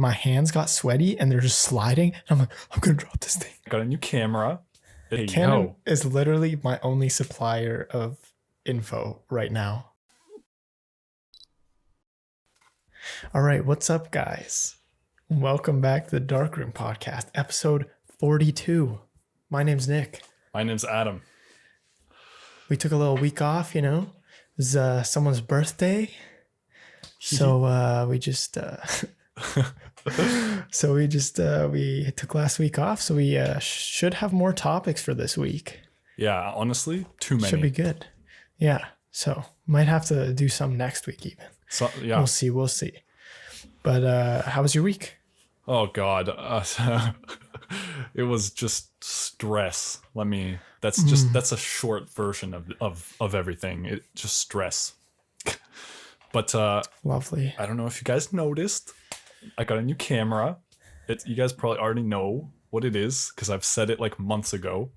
My hands got sweaty and they're just sliding. And I'm like, I'm going to drop this thing. I got a new camera. There you Canon go. is literally my only supplier of info right now. All right, what's up, guys? Welcome back to the Darkroom Podcast, episode 42. My name's Nick. My name's Adam. We took a little week off, you know. It was someone's birthday. So we took last week off. So we should have more topics for this week. Yeah, honestly, too many. Should be good. Yeah. So might have to do some next week even. So, yeah. We'll see. But how was your week? Oh God, it was just stress. That's a short version of everything. It just stress. But Lovely. I don't know if you guys noticed, I got a new camera. You guys probably already know what it is because I've said it like months ago.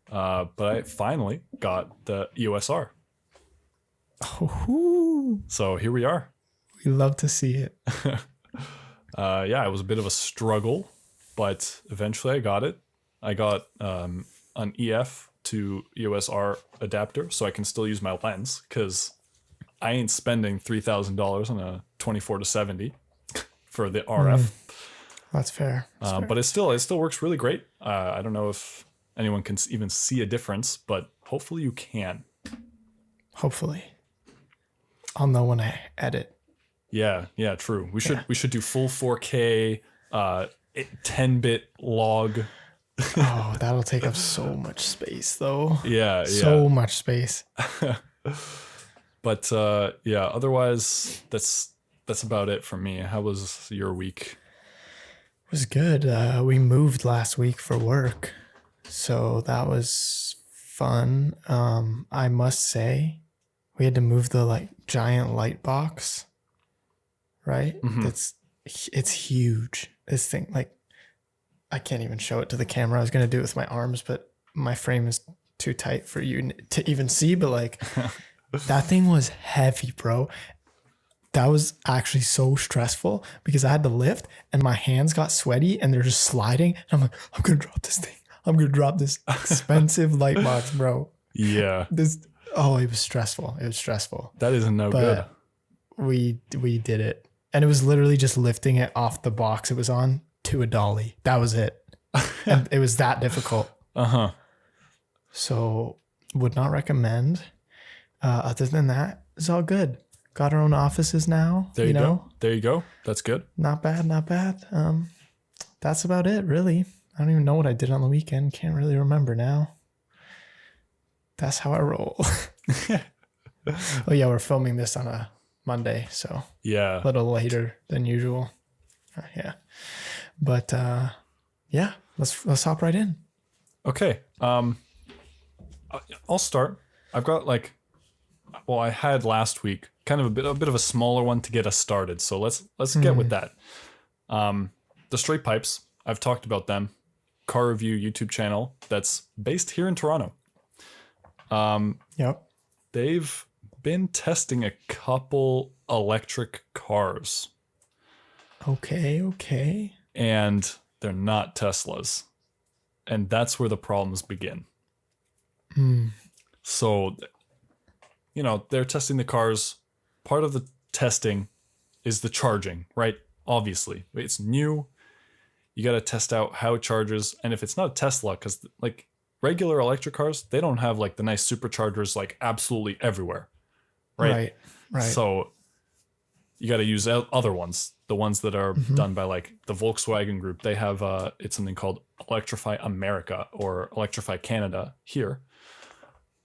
But I finally got the EOS R. Oh, So here we are. we love to see it. Yeah, it was a bit of a struggle, but eventually I got it. I got an EF to EOS R adapter, so I can still use my lens because I ain't spending $3,000 on a 24-70 for the RF. That's fair. But it still works really great. I don't know if anyone can even see a difference, but hopefully you can. Hopefully. I'll know when I edit. Yeah, true. We should do full 4K, 10-bit log. Oh, that'll take up so much space though. Yeah. So much space. But yeah, otherwise that's about it for me. How was your week? It was good. We moved last week for work. So that was fun. I must say we had to move the giant light box. Right? Mm-hmm. It's huge. This thing, I can't even show it to the camera. I was gonna do it with my arms, but my frame is too tight for you to even see. But that thing was heavy, bro. That was actually so stressful because I had to lift and my hands got sweaty and they're just sliding. And I'm like, I'm gonna drop this thing. I'm gonna drop this expensive light box, bro. Yeah. It was stressful. It was stressful. That isn't no good. We did it. And it was literally just lifting it off the box it was on to a dolly. That was it. And it was that difficult. Uh-huh. So would not recommend. Other than that, it's all good. Got our own offices now. There you go. There you go. That's good. Not bad. That's about it, really. I don't even know what I did on the weekend. Can't really remember now. That's how I roll. Oh yeah, we're filming this on a Monday, so yeah, a little later than usual. Yeah, but yeah, let's hop right in. Okay. I'll start. I've got I had last week kind of a bit of a smaller one to get us started. So let's get with that. The Straight Pipes. I've talked about them. Car review YouTube channel that's based here in Toronto. Yep. They've been testing a couple electric cars. Okay. And they're not Teslas. And that's where the problems begin. So, they're testing the cars. Part of the testing is the charging, right? Obviously. It's new. You got to test out how it charges. And if it's not a Tesla, because regular electric cars, they don't have the nice superchargers absolutely everywhere. Right. So you got to use other ones, the ones that are done by the Volkswagen group. They have it's something called Electrify America or Electrify Canada here.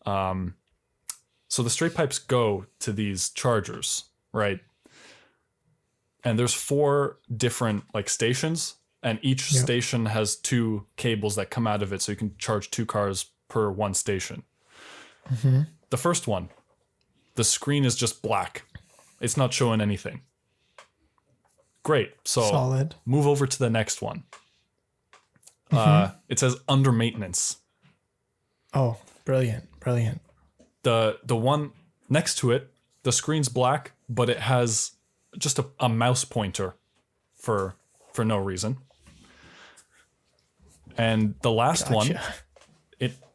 So the straight pipes go to these chargers, right? And there's 4 different stations, and each station has 2 cables that come out of it, so you can charge 2 cars per one station. The first one, the screen is just black. It's not showing anything. Great. So solid. Move over to the next one. It says under maintenance. Oh, brilliant. The one next to it, the screen's black, but it has just a mouse pointer for for no reason. And the last one,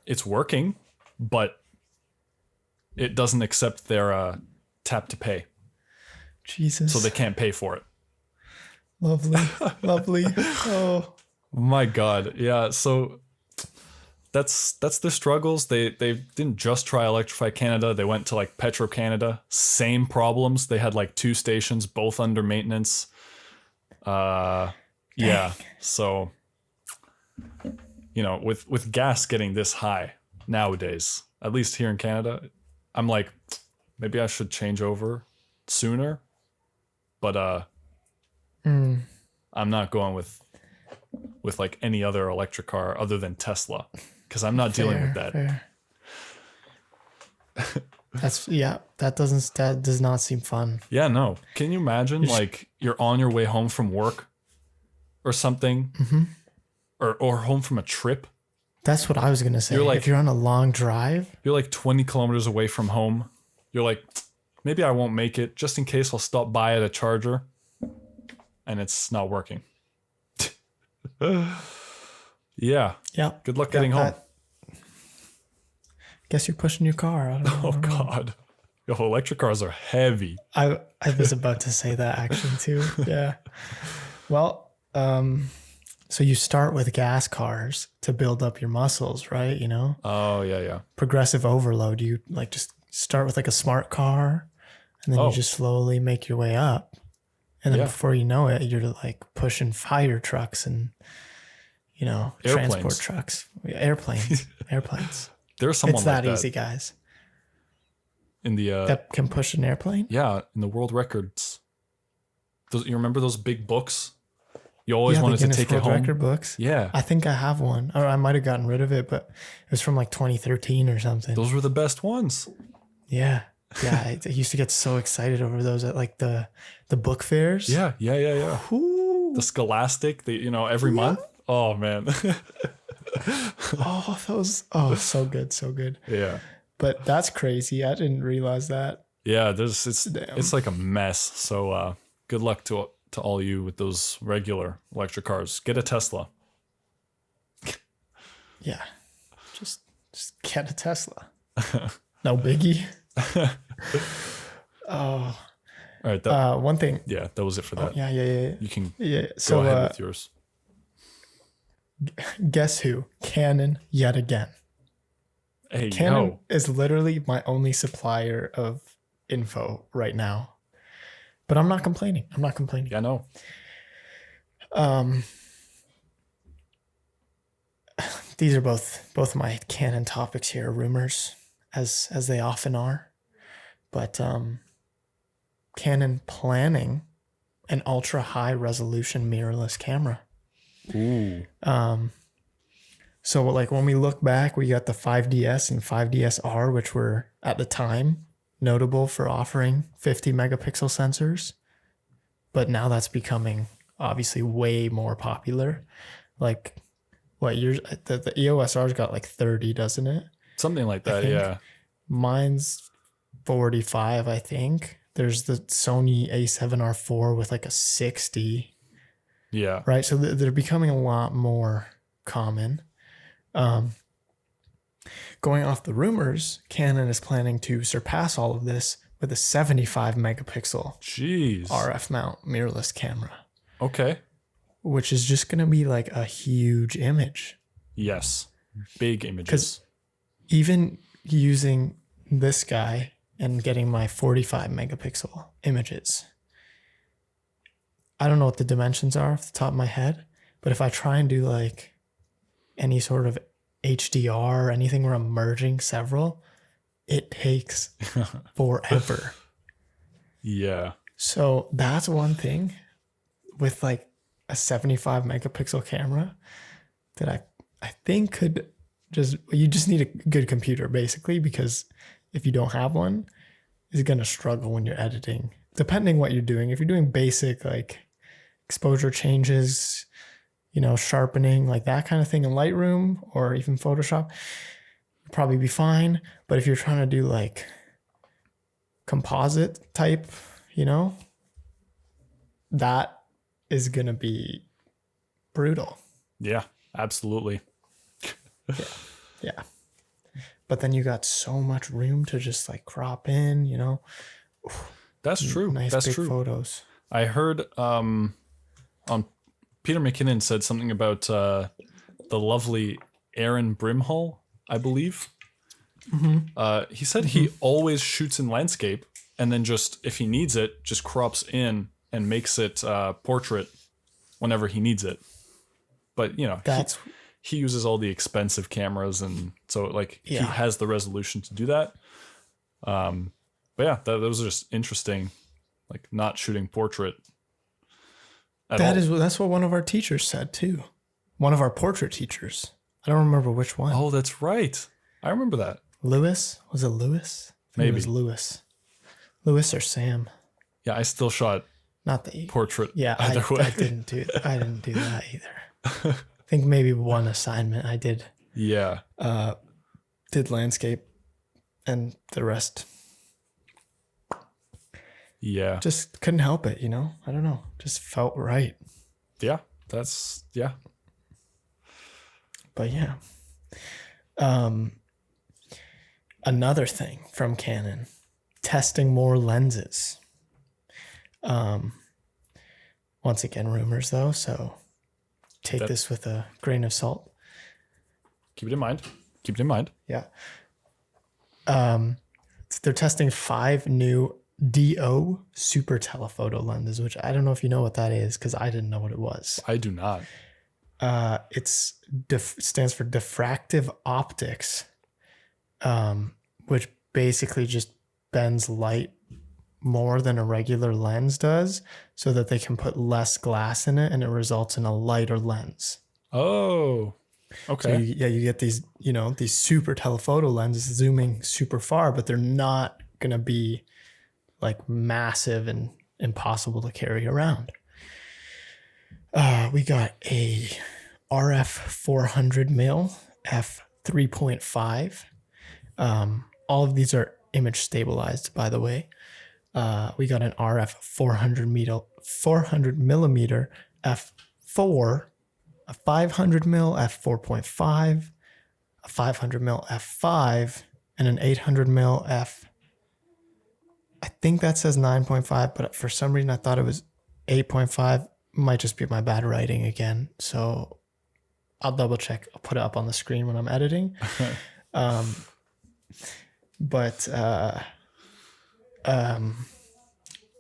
it's working, but it doesn't accept their tap to pay. Jesus. So they can't pay for it. Lovely. Lovely. Oh. My God. Yeah. So that's their struggles. They didn't just try Electrify Canada. They went to like Petro Canada. Same problems. They had like 2 stations, both under maintenance. Yeah. So, you know, with gas getting this high nowadays, at least here in Canada, I'm like, maybe I should change over sooner. But I'm not going with like any other electric car other than Tesla, because I'm not dealing with that. Fair. That does not seem fun. Yeah, no. Can you imagine like you're on your way home from work or something, or home from a trip? That's what I was gonna say. If you're on a long drive, you're like 20 kilometers away from home. You're like, maybe I won't make it. Just in case, I'll stop by at a charger, and it's not working. Yeah. Good luck getting home. Guess you're pushing your car. I don't know. Oh God. Yo, electric cars are heavy. I was about to say that actually too. Yeah. Well, so you start with gas cars to build up your muscles, right? You know? Oh yeah. Progressive overload. You like just start with like a smart car, and then you just slowly make your way up. And then before you know it, you're like pushing fire trucks and, you know, transport trucks, airplanes. There's someone it's that easy, guys. In the that can push an airplane. Yeah, in the world records. You remember those big books? You always wanted to take it home. Record books. Yeah, I think I have one. Or I might have gotten rid of it, but it was from like 2013 or something. Those were the best ones. Yeah. I used to get so excited over those at like the book fairs. Yeah. Ooh. The Scholastic, every month. Oh man. So good. Yeah. But that's crazy. I didn't realize that. Yeah, it's like a mess. So good luck to all you with those regular electric cars. Get a Tesla. Yeah. Just get a Tesla. No biggie. All right. One thing. Yeah, that was it for that. Oh, yeah. You can so, go ahead with yours. Guess who? Canon yet again. Hey, Canon is literally my only supplier of info right now. But I'm not complaining. Yeah, no. These are both my Canon topics here, rumors, as they often are. But Canon planning an ultra high resolution mirrorless camera. Ooh. So like when we look back, we got the 5DS and 5DSR, which were at the time notable for offering 50 megapixel sensors. But now that's becoming obviously way more popular. Like what years the EOSR's got like 30, doesn't it? Something like that, yeah. Mine's 45, I think. There's the Sony A7R4 with like a 60. Yeah. Right. So they're becoming a lot more common. Going off the rumors, Canon is planning to surpass all of this with a 75 megapixel RF mount mirrorless camera. Okay. Which is just going to be like a huge image. Yes. Big images. Because even using this guy and getting my 45 megapixel images, I don't know what the dimensions are off the top of my head, but if I try and do like any sort of HDR or anything where I'm merging several, it takes forever. Yeah. So that's one thing with like a 75 megapixel camera that I think could you just need a good computer basically, because if you don't have one, it's going to struggle when you're editing, depending what you're doing. If you're doing basic like exposure changes, sharpening, like that kind of thing in Lightroom or even Photoshop, you'll probably be fine. But if you're trying to do like composite type, that is going to be brutal. Yeah, absolutely. Yeah. But then you got so much room to just like crop in, you know. That's true. Nice That's big true. photos. I heard on Peter McKinnon said something about the lovely Aaron Brimhall, I believe. He said he always shoots in landscape and then just, if he needs it, just crops in and makes it portrait whenever he needs it. But, you know, That's he uses all the expensive cameras, and so like he has the resolution to do that. But yeah, those are just interesting, like not shooting portrait at all. that's what one of our teachers said too. One of our portrait teachers. I don't remember which one. Oh, that's right. I remember that. Lewis? Was it Lewis? I think Maybe. it was Lewis. Lewis or Sam. Yeah, I still shot Not the portrait. Yeah, either way. I didn't do that either. I think maybe one assignment I did Yeah. did landscape, and the rest Yeah. just couldn't help it, you know? I don't know. Just felt right. Yeah. But yeah. Another thing from Canon, testing more lenses. Once again, rumors though, so take this with a grain of salt. Keep it in mind. Yeah. They're testing 5 new DO super telephoto lenses, which I don't know if you know what that is, because I didn't know what it was. I do not. It stands for diffractive optics, which basically just bends light more than a regular lens does, so that they can put less glass in it, and it results in a lighter lens. Oh, okay. So you get these, you know, these super telephoto lenses zooming super far, but they're not gonna be like massive and impossible to carry around. We got a RF 400 mil f3.5. All of these are image stabilized, by the way. We got an RF 400 millimeter f4, a 500 mil f4.5, a 500 mil f5, and an 800 mil f. I think that says 9.5, but for some reason I thought it was 8.5. Might just be my bad writing again. So I'll double check. I'll put it up on the screen when I'm editing.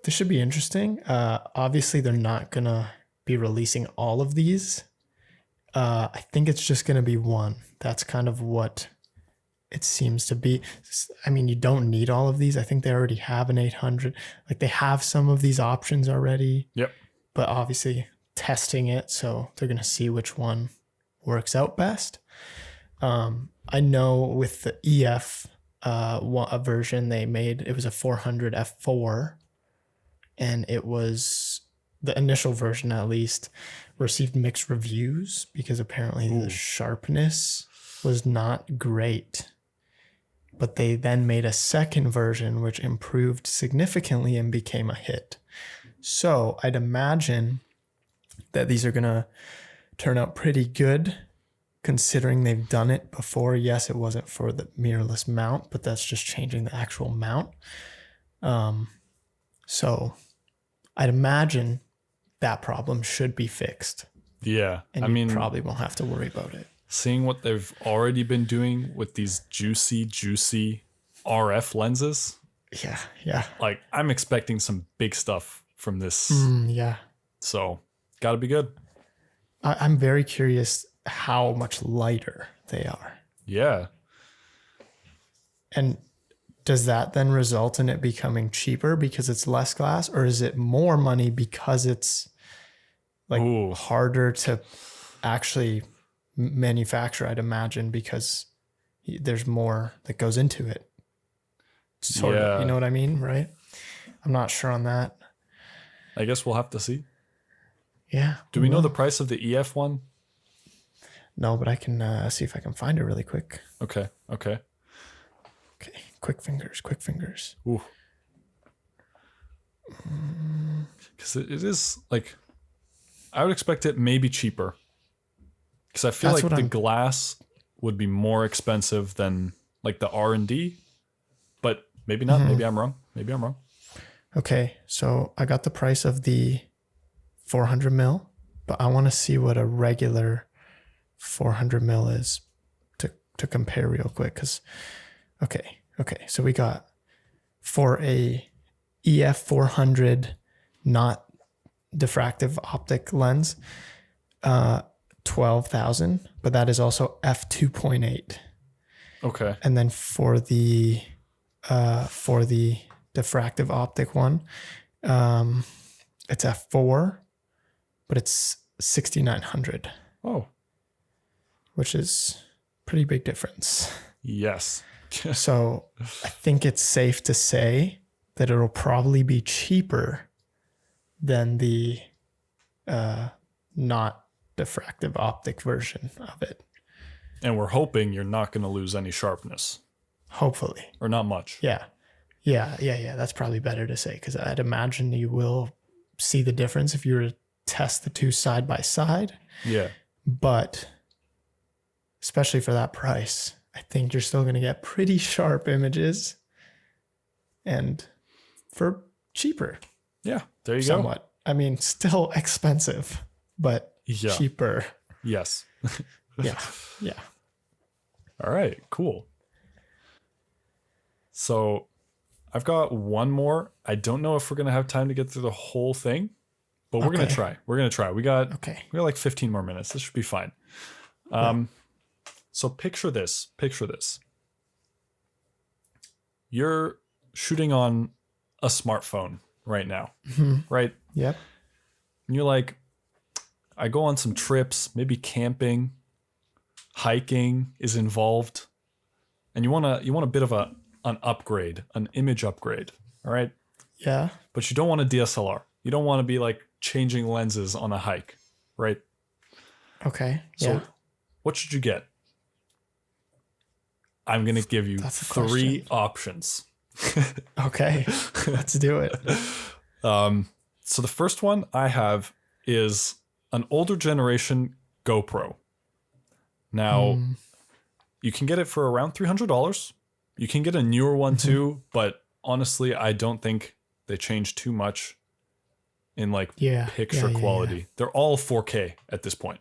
This should be interesting. Obviously, they're not going to be releasing all of these. I think it's just going to be one. That's kind of what it seems to be. I mean, you don't need all of these. I think they already have an 800. Like, they have some of these options already. Yep. But obviously testing it, so they're going to see which one works out best. I know with the EF a version they made, it was a 400 f4, and it was, the initial version at least, received mixed reviews because apparently the sharpness was not great. But they then made a second version which improved significantly and became a hit. So I'd imagine that these are going to turn out pretty good considering they've done it before. Yes, it wasn't for the mirrorless mount, but that's just changing the actual mount. So I'd imagine that problem should be fixed. Yeah. And you probably won't have to worry about it. Seeing what they've already been doing with these juicy RF lenses. Yeah. Like, I'm expecting some big stuff from this. Yeah. So, gotta be good. I'm very curious how much lighter they are. Yeah. And does that then result in it becoming cheaper because it's less glass, or is it more money because it's like harder to actually manufacture, I'd imagine, because there's more that goes into it. Sort of, you know what I mean, right? I'm not sure on that. I guess we'll have to see. Yeah. Do we know the price of the EF one? No, but I can see if I can find it really quick. Okay. Quick fingers. Ooh. Because it is like, I would expect it maybe cheaper Because I feel That's like what the I'm- glass would be more expensive than like the R&D, but maybe not. Maybe I'm wrong. Okay, so I got the price of the 400 mil, but I want to see what a regular 400 mil is to compare real quick. Cause okay, so we got for a EF 400 not diffractive optic lens, 12,000, but that is also f 2.8. Okay. And then for the diffractive optic one, it's f4, but it's 6,900, Oh, which is pretty big difference. yes. So I think it's safe to say that it'll probably be cheaper than the not diffractive optic version of it. And we're hoping you're not going to lose any sharpness, Hopefully. or not much. Yeah. That's probably better to say, because I'd imagine you will see the difference if you were to test the two side by side. Yeah. But especially for that price, I think you're still going to get pretty sharp images and for cheaper. Yeah. There you go. Somewhat. I mean, still expensive, but Yeah. cheaper. Yes. Yeah. All right. Cool. So I've got one more. I don't know if we're going to have time to get through the whole thing, but we're going to try. We got like 15 more minutes. This should be fine. So picture this. You're shooting on a smartphone right now, right? Yep. And you're like, I go on some trips, maybe camping, hiking is involved, and you want a bit of an upgrade, an image upgrade, all right? Yeah. But you don't want a DSLR. You don't want to be like changing lenses on a hike, right? Okay. So what should you get? I'm going to give you That's a 3 question. options. Okay. Let's do it. So the first one I have is an older generation GoPro. Now, you can get it for around $300. You can get a newer one too, but honestly, I don't think they change too much in like picture quality. Yeah. They're all 4K at this point.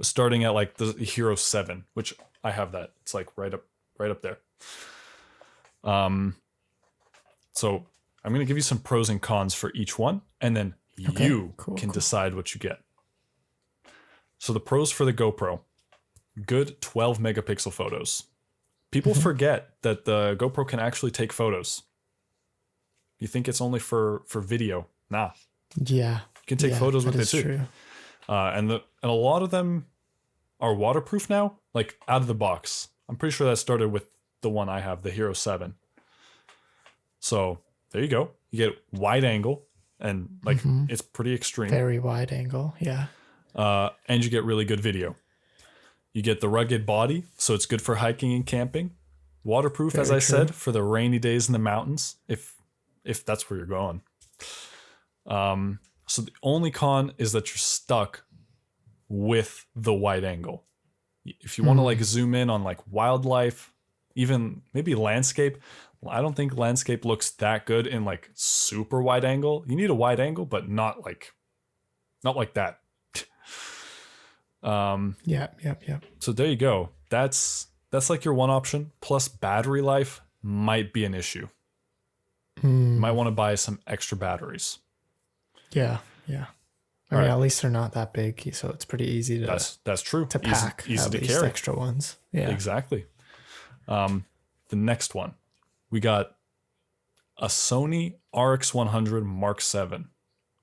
Starting at like the Hero 7, which I have that. It's like right up there. So I'm going to give you some pros and cons for each one, and then you can decide what you get. So the pros for the GoPro: good 12 megapixel photos. People forget that the GoPro can actually take photos. You think it's only for video? Nah. Yeah. You can take photos with it too. True. And a lot of them are waterproof now, like out of the box. I'm pretty sure that started with the one I have, the Hero 7. So there you go. You get wide angle, and like it's pretty extreme. Very wide angle. Yeah. And you get really good video. You get the rugged body, so it's good for hiking and camping. Waterproof, as I said, for the rainy days in the mountains, if that's where you're going. So the only con is that you're stuck with the wide angle. If you want to like zoom in on like wildlife, even maybe landscape, I don't think landscape looks that good in like super wide angle. You need a wide angle, but not like that. Yeah. So there you go. That's like your one option. Plus battery life might be an issue. You might want to buy some extra batteries. Yeah. I mean, at least they're not that big, so it's pretty easy to. That's true. To pack, easy at to least carry. extra ones. Yeah. Exactly. The next one, we got a Sony RX100 Mark VII,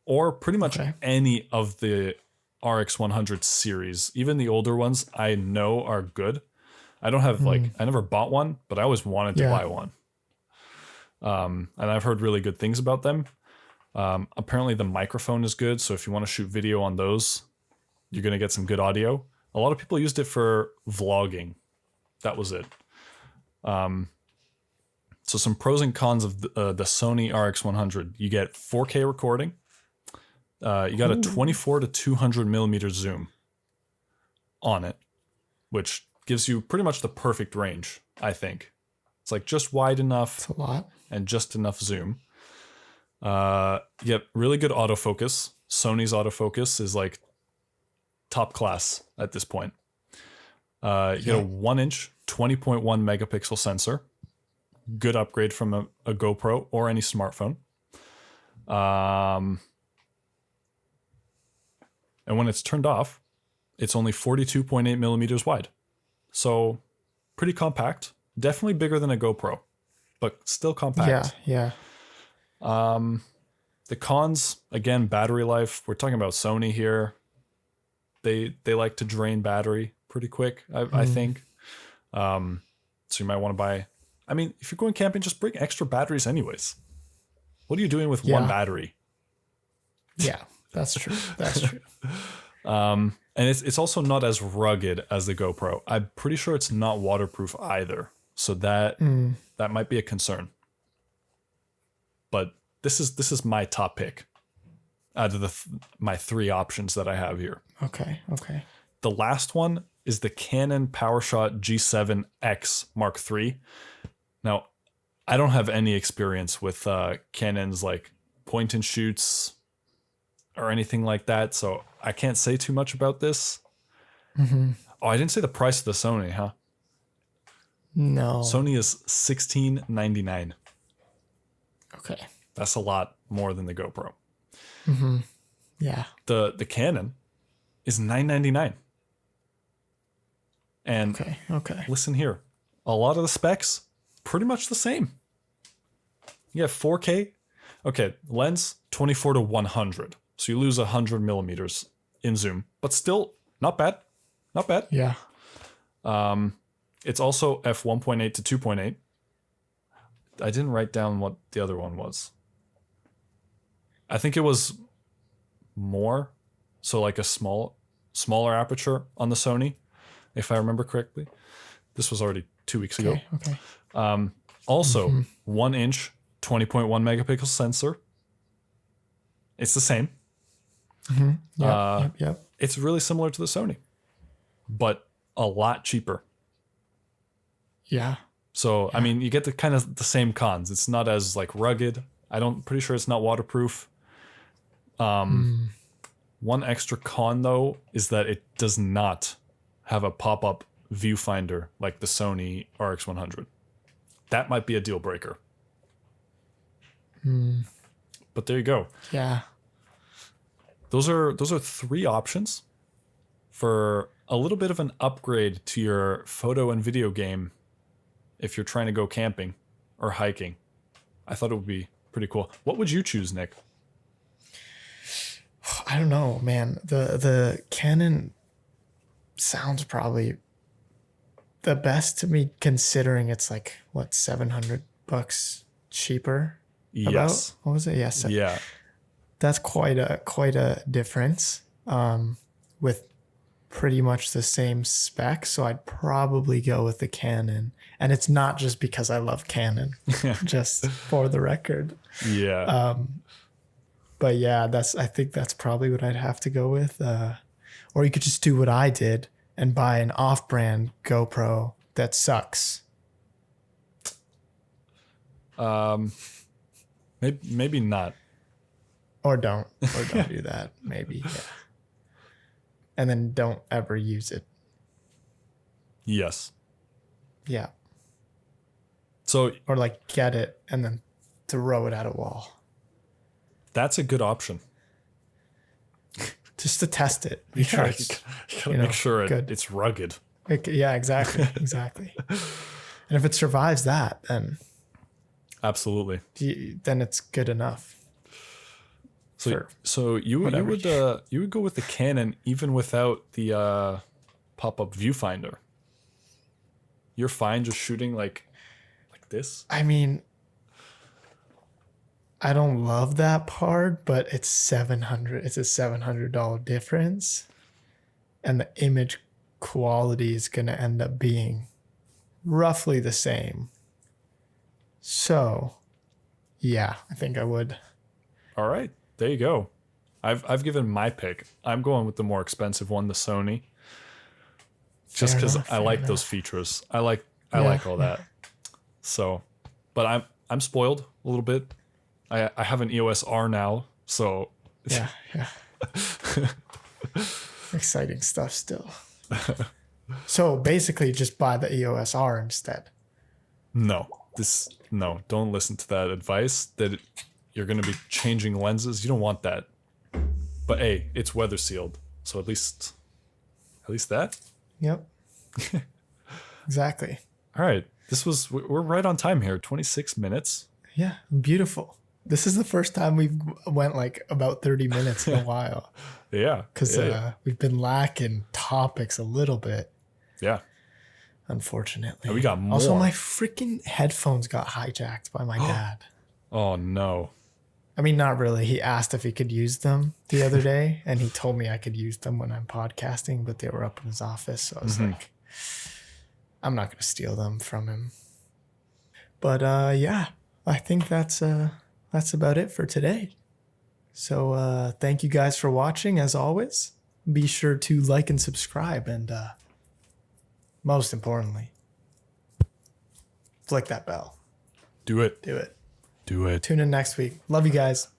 or pretty much any of the RX100 series. Even the older ones I know are good. I don't have I never bought one, but I always wanted to buy one. And I've heard really good things about them. Apparently the microphone is good, so if you want to shoot video on those, you're going to get some good audio. A lot of people used it for vlogging. That was it. So some pros and cons of the Sony RX100. You get 4K recording. You got a 24 to 200 millimeter zoom. on it, which gives you pretty much the perfect range, I think. It's like just wide enough It's a lot. and just enough zoom. You get really good autofocus. Sony's autofocus is like top class at this point. You get a 1-inch, 20.1 megapixel sensor. Good upgrade from a GoPro or any smartphone. And when it's turned off, it's only 42.8 millimeters wide. So pretty compact. Definitely bigger than a GoPro, but still compact. Yeah. The cons, again, battery life. We're talking about Sony here. They like to drain battery pretty quick, I think. So you might want to buy... I mean, if you're going camping, just bring extra batteries anyways. What are you doing with one battery? Yeah, that's true. That's true. And it's also not as rugged as the GoPro. I'm pretty sure it's not waterproof either. So that might be a concern. But this is my top pick out of my 3 options that I have here. Okay. The last one is the Canon PowerShot G7X Mark III. Now, I don't have any experience with Canon's like point and shoots or anything like that, so I can't say too much about this. Oh, I didn't say the price of the Sony, huh? No. Sony is $16.99. Okay. That's a lot more than the GoPro. Yeah. The Canon is $9.99. And Okay. listen here, a lot of the specs pretty much the same. You have 4K. Okay, lens 24 to 100, so you lose 100 millimeters in zoom, but still not bad. Not bad. Yeah. It's also f1.8 to 2.8. I didn't write down what the other one was. I think it was more, so like a smaller aperture on the Sony, if I remember correctly. This was already 2 weeks ago. Okay. Also, 1-inch, 20.1 megapixel sensor. It's the same. Yep. It's really similar to the Sony, but a lot cheaper. Yeah. So, I mean, you get the kind of the same cons. It's not as like rugged. Pretty sure it's not waterproof. One extra con though is that it does not have a pop-up viewfinder like the Sony RX100. That might be a deal breaker. But there you go. Yeah. Those are 3 options for a little bit of an upgrade to your photo and video game if you're trying to go camping or hiking. I thought it would be pretty cool. What would you choose, Nick? I don't know, man. The Canon sounds probably the best to me, considering it's like what, $700 cheaper. Yes. What was it? Yes. Yeah. That's quite a difference. With pretty much the same specs, so I'd probably go with the Canon. And it's not just because I love Canon, just for the record. Yeah. But yeah, I think that's probably what I'd have to go with. Or you could just do what I did and buy an off-brand GoPro that sucks. Maybe not. Or don't do that. Maybe. Yeah. And then don't ever use it. Yes. Yeah. So, Or like get it and then throw it at a wall. that's a good option. Just to test it. Make sure You it's, gotta make sure good. it's rugged. Yeah, exactly. And if it survives that, then Absolutely. then it's good enough. So you would go with the Canon even without the pop-up viewfinder. You're fine just shooting like this. I mean, I don't love that part, but it's $700. It's a $700 difference, and the image quality is going to end up being roughly the same. So, yeah, I think I would. All right, there you go. I've given my pick. I'm going with the more expensive one, the Sony. just Fair because enough, I fair like enough. those features. I like all that. So, but I'm spoiled a little bit. I have an EOS R now, so Yeah. Exciting stuff still. So basically just buy the EOS R instead. no, don't listen to that advice that you're going to be changing lenses. You don't want that. But hey, it's weather sealed, so at least that. Yep. Exactly. All right, we're right on time here. 26 minutes. Yeah. Beautiful. This is the first time we've went like about 30 minutes in a while. Yeah, Because we've been lacking topics a little bit, yeah. unfortunately. And we got more. Also, my freaking headphones got hijacked by my dad. Oh no. I mean, not really. He asked if he could use them the other day, and he told me I could use them when I'm podcasting, but they were up in his office. So I was like, I'm not going to steal them from him. But yeah, I think that's about it for today. So thank you guys for watching. As always, be sure to like and subscribe, and most importantly, flick that bell. Do it. Do it. Do it. Tune in next week. Love you guys.